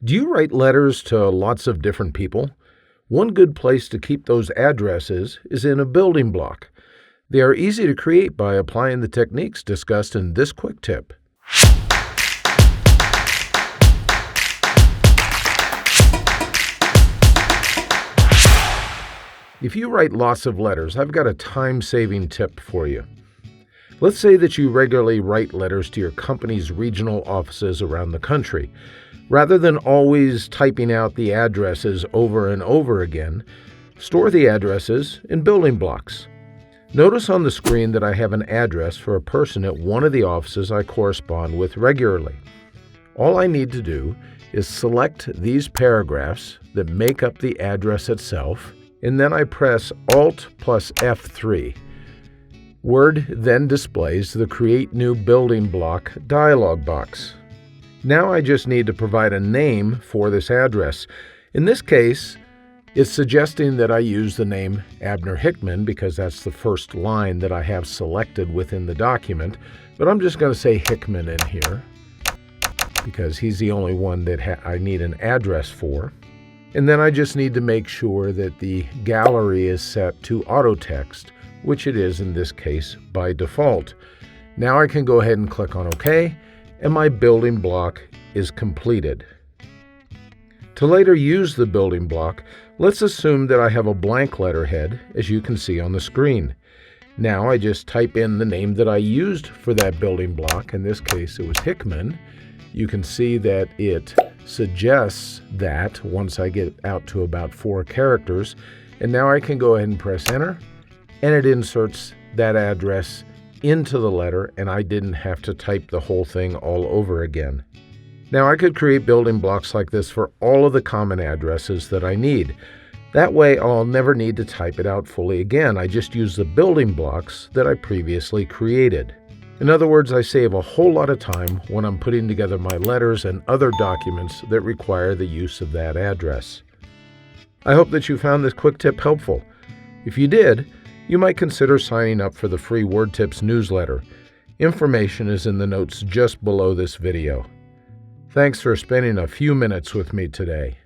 Do you write letters to lots of different people? One good place to keep those addresses is in a building block. They are easy to create by applying the techniques discussed in this quick tip. If you write lots of letters, I've got a time-saving tip for you. Let's say that you regularly write letters to your company's regional offices around the country. Rather than always typing out the addresses over and over again, store the addresses in building blocks. Notice on the screen that I have an address for a person at one of the offices I correspond with regularly. All I need to do is select these paragraphs that make up the address itself, and then I press Alt plus F3. Word then displays the Create New Building Block dialog box. Now I just need to provide a name for this address. In this case, it's suggesting that I use the name Abner Hickman because that's the first line that I have selected within the document, but I'm just going to say Hickman in here because he's the only one that I need an address for. And then I just need to make sure that the gallery is set to auto text, which it is in this case by default. Now I can go ahead and click on OK, and my building block is completed. To later use the building block, let's assume that I have a blank letterhead, as you can see on the screen. Now I just type in the name that I used for that building block. In this case, it was Hickman. You can see that it suggests that once I get out to about 4 characters, and now I can go ahead and press enter, and it inserts that address into the letter, and I didn't have to type the whole thing all over again. Now I could create building blocks like this for all of the common addresses that I need. That way I'll never need to type it out fully again. I just use the building blocks that I previously created. In other words, I save a whole lot of time when I'm putting together my letters and other documents that require the use of that address. I hope that you found this quick tip helpful. If you did, you might consider signing up for the free Word Tips newsletter. Information is in the notes just below this video. Thanks for spending a few minutes with me today.